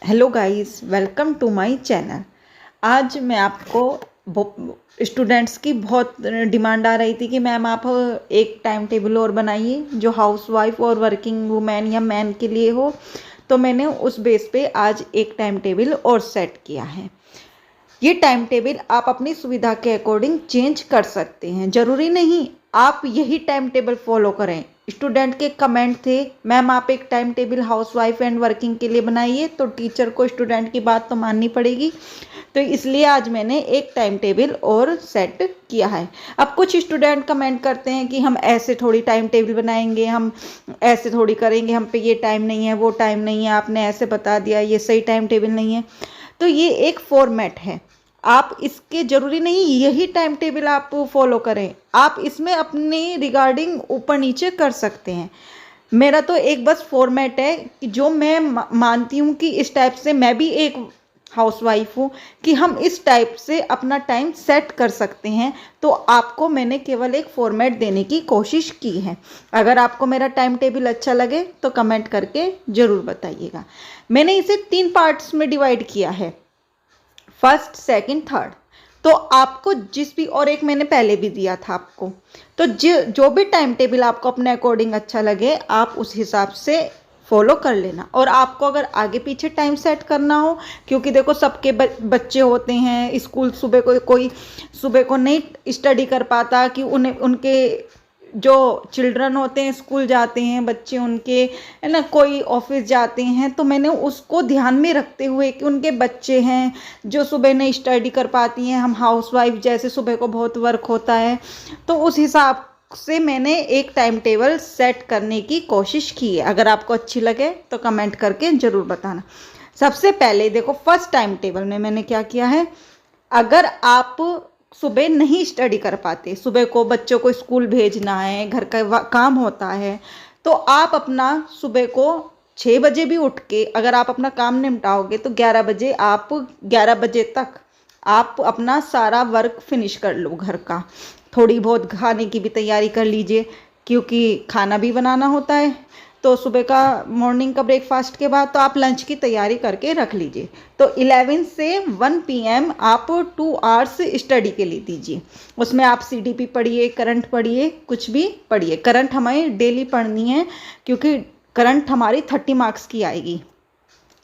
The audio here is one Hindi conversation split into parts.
Hello guys, welcome to my channel. आज मैं आपको स्टूडेंट्स की बहुत डिमांड आ रही थी कि मैम आप एक टाइम टेबल और बनाइए जो हाउसवाइफ और वर्किंग वुमेन या मैन के लिए हो। तो मैंने उस बेस पे आज एक टाइम टेबल और सेट किया है। ये टाइम टेबल आप अपनी सुविधा के अकॉर्डिंग चेंज कर सकते हैं, ज़रूरी नहीं आप यही टाइम टेबल फॉलो करें। स्टूडेंट के कमेंट थे, मैम आप एक time table housewife and working के लिए बनाइए, तो टीचर को स्टूडेंट की बात तो माननी पड़ेगी। तो इसलिए आज मैंने एक टाइम टेबल और सेट किया है। अब कुछ स्टूडेंट कमेंट करते हैं कि हम ऐसे थोड़ी टाइम टेबल बनाएंगे, हम ऐसे थोड़ी करेंगे, हम पे ये टाइम नहीं है, वो टाइम नहीं है, आपने ऐसे बता दिया, ये सही टाइम टेबल नहीं है। तो ये एक फॉर्मेट है, आप इसके ज़रूरी नहीं यही टाइम टेबल आप फॉलो करें, आप इसमें अपने रिगार्डिंग ऊपर नीचे कर सकते हैं। मेरा तो एक बस फॉर्मेट है कि जो मैं मानती हूँ कि इस टाइप से मैं भी एक हाउसवाइफ हूँ कि हम इस टाइप से अपना टाइम सेट कर सकते हैं। तो आपको मैंने केवल एक फॉर्मेट देने की कोशिश की है। अगर आपको मेरा टाइम टेबल अच्छा लगे तो कमेंट करके ज़रूर बताइएगा। मैंने इसे 3 पार्ट्स में डिवाइड किया है, फर्स्ट सेकंड थर्ड। तो आपको जिस भी, और एक मैंने पहले भी दिया था आपको, तो जो भी टाइम टेबल आपको अपने अकॉर्डिंग अच्छा लगे आप उस हिसाब से फॉलो कर लेना। और आपको अगर आगे पीछे टाइम सेट करना हो, क्योंकि देखो सबके बच्चे होते हैं स्कूल, सुबह कोई सुबह को नहीं स्टडी कर पाता कि उन्हें उनके जो चिल्ड्रन होते हैं स्कूल जाते हैं बच्चे उनके, है ना, कोई ऑफिस जाते हैं, तो मैंने उसको ध्यान में रखते हुए कि उनके बच्चे हैं जो सुबह नहीं स्टडी कर पाती हैं, हम हाउसवाइफ जैसे सुबह को बहुत वर्क होता है, तो उस हिसाब से मैंने एक टाइम टेबल सेट करने की कोशिश की है। अगर आपको अच्छी लगे तो कमेंट करके ज़रूर बताना। सबसे पहले देखो, फर्स्ट टाइम टेबल में मैंने क्या किया है, अगर आप सुबह नहीं स्टडी कर पाते, सुबह को बच्चों को स्कूल भेजना है, घर का काम होता है, तो आप अपना सुबह को 6 बजे भी उठ के अगर आप अपना काम निपटाओगे तो 11 बजे, आप 11 बजे तक आप अपना सारा वर्क फिनिश कर लो घर का। थोड़ी बहुत खाने की भी तैयारी कर लीजिए, क्योंकि खाना भी बनाना होता है। तो सुबह का मॉर्निंग का ब्रेकफास्ट के बाद तो आप लंच की तैयारी करके रख लीजिए। तो 11 से 1 PM आप 2 आवर्स स्टडी के लिए दीजिए। उसमें आप CDP पढ़िए, करंट पढ़िए, कुछ भी पढ़िए। करंट हमें डेली पढ़नी है क्योंकि करंट हमारी 30 मार्क्स की आएगी।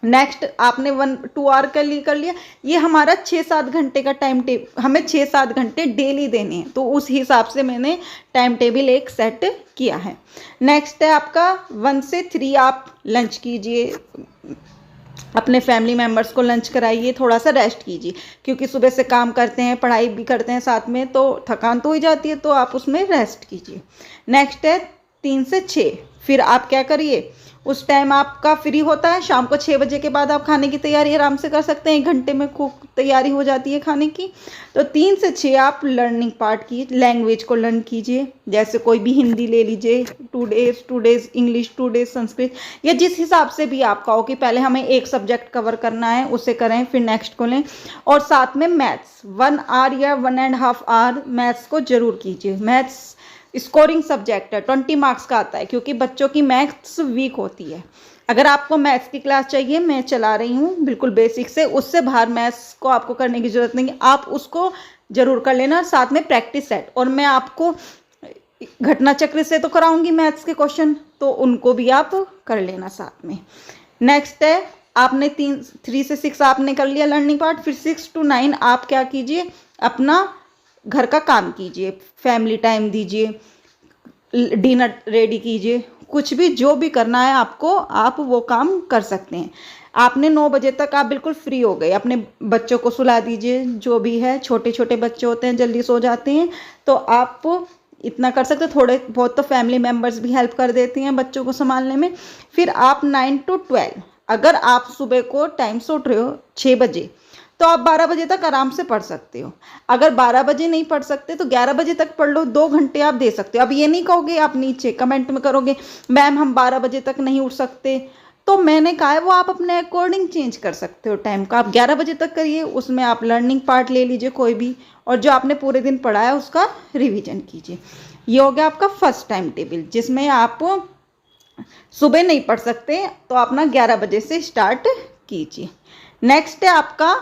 नेक्स्ट आपने 1-2 आवर कर लिया, ये हमारा 6-7 घंटे का टाइम टेबल, हमें 6-7 घंटे डेली देने हैं, तो उस हिसाब से मैंने टाइम टेबल एक सेट किया है। नेक्स्ट है आपका 1 से 3 आप लंच कीजिए, अपने फैमिली मेम्बर्स को लंच कराइए, थोड़ा सा रेस्ट कीजिए, क्योंकि सुबह से काम करते हैं, पढ़ाई भी करते हैं साथ में, तो थकान तो हो जाती है, तो आप उसमें रेस्ट कीजिए। नेक्स्ट है 3 से 6, फिर आप क्या करिए, उस टाइम आपका फ्री होता है, शाम को 6 बजे के बाद आप खाने की तैयारी आराम से कर सकते हैं, 1 घंटे में खूब तैयारी हो जाती है खाने की। तो 3 से 6 आप लर्निंग पार्ट की लैंग्वेज को लर्न कीजिए, जैसे कोई भी हिंदी ले लीजिए, 2 डेज इंग्लिश, 2 डेज संस्कृत, या जिस हिसाब से भी आपका हो कि पहले हमें एक सब्जेक्ट कवर करना है उसे करें, फिर नेक्स्ट को लें। और साथ में मैथ्स 1 आवर या 1.5 आवर मैथ्स को जरूर कीजिए। मैथ्स स्कोरिंग सब्जेक्ट है, 20 मार्क्स का आता है, क्योंकि बच्चों की मैथ्स वीक होती है। अगर आपको मैथ्स की क्लास चाहिए, मैं चला रही हूँ बिल्कुल बेसिक से, उससे बाहर मैथ्स को आपको करने की ज़रूरत नहीं है, आप उसको ज़रूर कर लेना, साथ में प्रैक्टिस सेट। और मैं आपको घटना चक्र से तो कराऊंगी मैथ्स के क्वेश्चन, तो उनको भी आप कर लेना साथ में। नेक्स्ट है आपने 3 से 6 आपने कर लिया लर्निंग पार्ट, फिर 6 to 9 आप क्या कीजिए, अपना घर का काम कीजिए, फैमिली टाइम दीजिए, डिनर रेडी कीजिए, कुछ भी जो भी करना है आपको, आप वो काम कर सकते हैं। आपने 9 बजे तक आप बिल्कुल फ्री हो गए, अपने बच्चों को सुला दीजिए, जो भी है, छोटे छोटे बच्चे होते हैं जल्दी सो जाते हैं, तो आप इतना कर सकते हैं। थोड़े बहुत तो फैमिली मेम्बर्स भी हेल्प कर देती हैं बच्चों को संभालने में। फिर आप 9 to 12, अगर आप सुबह को टाइम से उठ रहे हो 6 बजे, तो आप 12 बजे तक आराम से पढ़ सकते हो। अगर 12 बजे नहीं पढ़ सकते तो 11 बजे तक पढ़ लो, 2 घंटे आप दे सकते हो। अब ये नहीं कहोगे, आप नीचे कमेंट में करोगे मैम हम 12 बजे तक नहीं उठ सकते, तो मैंने कहा है वो आप अपने अकॉर्डिंग चेंज कर सकते हो टाइम का। आप 11 बजे तक करिए, उसमें आप लर्निंग पार्ट ले लीजिए कोई भी, और जो आपने पूरे दिन पढ़ा है उसका रिविजन कीजिए। ये हो गया आपका फर्स्ट टाइम टेबल, जिसमें आप सुबह नहीं पढ़ सकते तो अपना 11 बजे से स्टार्ट कीजिए। नेक्स्ट है आपका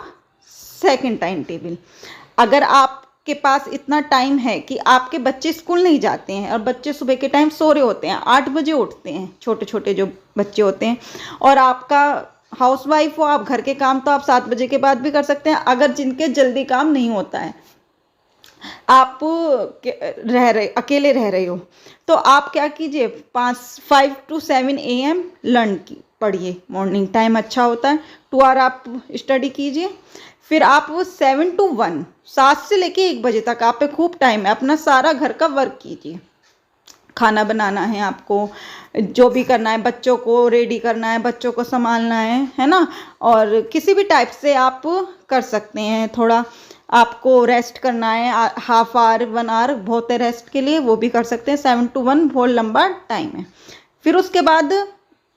सेकंड टाइम टेबल। अगर आपके पास इतना टाइम है कि आपके बच्चे स्कूल नहीं जाते हैं और बच्चे सुबह के टाइम सो रहे होते हैं, 8 बजे उठते हैं, छोटे छोटे जो बच्चे होते हैं, और आपका हाउसवाइफ हो, आप घर के काम तो आप 7 बजे के बाद भी कर सकते हैं। अगर जिनके जल्दी काम नहीं होता है, आप अकेले रह रहे हो, तो आप क्या कीजिए, 5 to 7 AM लर्न की पढ़िए। मॉर्निंग टाइम अच्छा होता है, 2 आवर आप स्टडी कीजिए। फिर आप 7 to 1, 7 से लेके 1 बजे तक आप पे खूब टाइम है, अपना सारा घर का वर्क कीजिए। खाना बनाना है आपको, जो भी करना है, बच्चों को रेडी करना है, बच्चों को संभालना है ना। और किसी भी टाइप से आप कर सकते हैं। थोड़ा आपको रेस्ट करना है, हाफ आवर 1 आवर बहुत है रेस्ट के लिए, वो भी कर सकते हैं। 7 to 1 बहुत लंबा टाइम है। फिर उसके बाद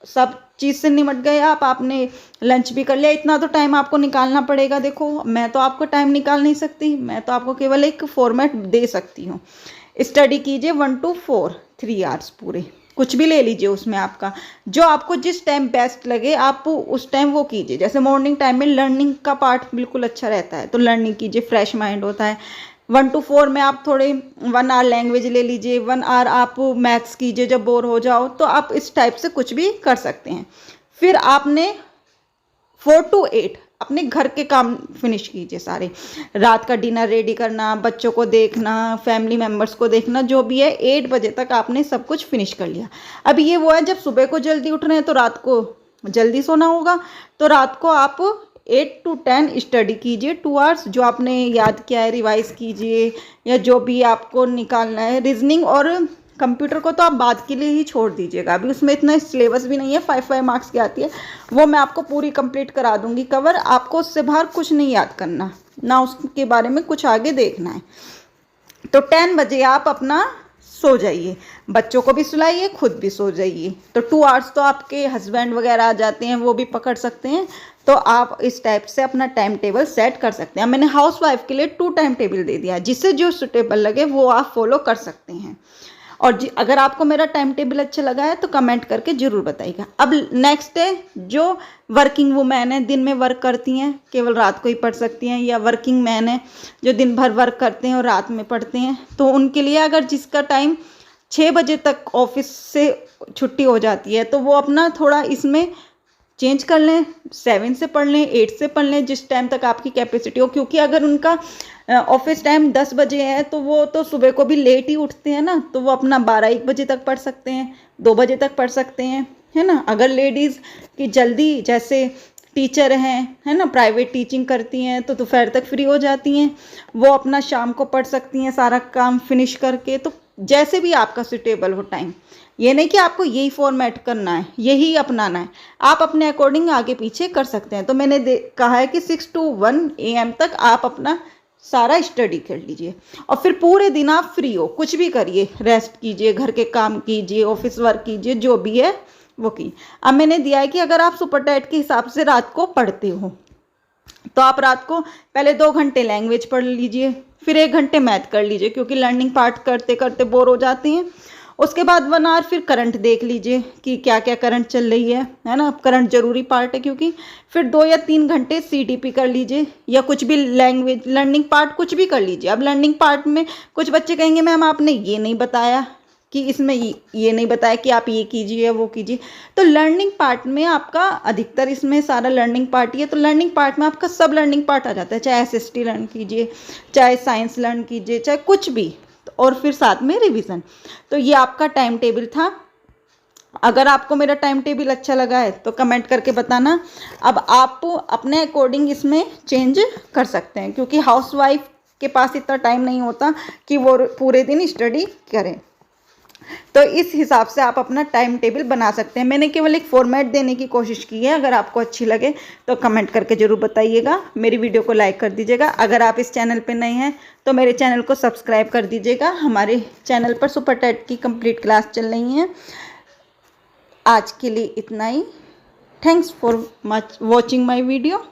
सब चीज़ से निमट गए आप, आपने लंच भी कर लिया, इतना तो टाइम आपको निकालना पड़ेगा। देखो, मैं तो आपको टाइम निकाल नहीं सकती, मैं तो आपको केवल एक फॉर्मेट दे सकती हूँ। स्टडी कीजिए 1 to 4, 3 आवर्स पूरे, कुछ भी ले लीजिए उसमें आपका, जो आपको जिस टाइम बेस्ट लगे आप उस टाइम वो कीजिए। जैसे मॉर्निंग टाइम में लर्निंग का पार्ट बिल्कुल अच्छा रहता है, तो लर्निंग कीजिए, फ्रेश माइंड होता है। 1 to 4 में आप थोड़े 1 आवर लैंग्वेज ले लीजिए, 1 आवर आप मैथ्स कीजिए जब बोर हो जाओ, तो आप इस टाइप से कुछ भी कर सकते हैं। फिर आपने 4 to 8 अपने घर के काम फिनिश कीजिए सारे। रात का डिनर रेडी करना, बच्चों को देखना, फैमिली मेम्बर्स को देखना, जो भी है, 8 बजे तक आपने सब कुछ फिनिश कर लिया। अब ये वो है, जब सुबह को जल्दी उठ रहे हैं तो रात को जल्दी सोना होगा, तो रात को आप 8 to 10 स्टडी कीजिए, 2 आवर्स जो आपने याद किया है रिवाइज कीजिए, या जो भी आपको निकालना है। रीजनिंग और कंप्यूटर को तो आप बाद के लिए ही छोड़ दीजिएगा, अभी उसमें इतना सिलेबस भी नहीं है, 5 मार्क्स की आती है, वो मैं आपको पूरी कंप्लीट करा दूंगी कवर। आपको उससे बाहर कुछ नहीं याद करना, ना उसके बारे में कुछ आगे देखना है। तो 10 बजे आप अपना सो जाइए, बच्चों को भी सुलाइए, खुद भी सो जाइए। तो 2 आवर्स तो आपके हस्बैंड वगैरह आ जाते हैं, वो भी पकड़ सकते हैं, तो आप इस टाइप से अपना टाइम टेबल सेट कर सकते हैं। मैंने हाउसवाइफ के लिए 2 टाइम टेबल दे दिया, जिससे जो सुटेबल लगे वो आप फॉलो कर सकते हैं। और अगर आपको मेरा टाइम टेबल अच्छा लगा है तो कमेंट करके ज़रूर बताइएगा। अब नेक्स्ट है, जो वर्किंग वुमेन है, दिन में वर्क करती हैं, केवल रात को ही पढ़ सकती हैं, या वर्किंग मैन है जो दिन भर वर्क करते हैं और रात में पढ़ते हैं, तो उनके लिए अगर जिसका टाइम 6 बजे तक ऑफिस से छुट्टी हो जाती है, तो वो अपना थोड़ा इसमें चेंज कर लें, 7 से पढ़ लें, 8 से पढ़ लें, जिस टाइम तक आपकी कैपेसिटी हो। क्योंकि अगर उनका ऑफिस टाइम 10 बजे है, तो वो तो सुबह को भी लेट ही उठते हैं ना, तो वो अपना 12-1 बजे तक पढ़ सकते हैं, 2 बजे तक पढ़ सकते हैं, है ना। अगर लेडीज़ की जल्दी, जैसे टीचर हैं, है ना, प्राइवेट टीचिंग करती हैं, तो दोपहर तक फ्री हो जाती हैं, वो अपना शाम को पढ़ सकती हैं सारा काम फिनिश करके। तो जैसे भी आपका सूटेबल हो टाइम, ये नहीं कि आपको यही फॉर्मेट करना है, यही अपनाना है, आप अपने अकॉर्डिंग आगे पीछे कर सकते हैं। तो मैंने कहा है कि 6 to 1 AM तक आप अपना सारा स्टडी कर लीजिए, और फिर पूरे दिन आप फ्री हो, कुछ भी करिए, रेस्ट कीजिए, घर के काम कीजिए, ऑफिस वर्क कीजिए, जो भी है वो की। अब मैंने दिया है कि अगर आप सुपर टाइट के हिसाब से रात को पढ़ते हो, तो आप रात को पहले 2 घंटे लैंग्वेज पढ़ लीजिए, फिर 1 घंटे मैथ कर लीजिए, क्योंकि लर्निंग पार्ट करते करते बोर हो जाते हैं। उसके बाद 1 आवर फिर करंट देख लीजिए कि क्या क्या करंट चल रही है ना, करंट जरूरी पार्ट है क्योंकि। फिर 2 या 3 घंटे CTP कर लीजिए, या कुछ भी लैंग्वेज लर्निंग पार्ट कुछ भी कर लीजिए। अब लर्निंग पार्ट में कुछ बच्चे कहेंगे मैम आपने ये नहीं बताया, कि इसमें ये नहीं बताया कि आप ये कीजिए वो कीजिए। तो लर्निंग पार्ट में आपका अधिकतर, इसमें सारा लर्निंग पार्ट ही है, तो लर्निंग पार्ट में आपका सब लर्निंग पार्ट आ जाता है, चाहे SST लर्न कीजिए, चाहे साइंस लर्न कीजिए, चाहे कुछ भी, और फिर साथ में रिवीजन। तो ये आपका टाइम टेबल था। अगर आपको मेरा टाइम टेबल अच्छा लगा है तो कमेंट करके बताना। अब आप अपने अकॉर्डिंग इसमें चेंज कर सकते हैं, क्योंकि हाउसवाइफ के पास इतना टाइम नहीं होता कि वो पूरे दिन स्टडी करें। तो इस हिसाब से आप अपना टाइम टेबल बना सकते हैं। मैंने केवल एक फॉर्मेट देने की कोशिश की है। अगर आपको अच्छी लगे तो कमेंट करके ज़रूर बताइएगा। मेरी वीडियो को लाइक कर दीजिएगा। अगर आप इस चैनल पे नए हैं तो मेरे चैनल को सब्सक्राइब कर दीजिएगा। हमारे चैनल पर सुपर टेट की कंप्लीट क्लास चल रही है। आज के लिए इतना ही। Thanks for much watching my video.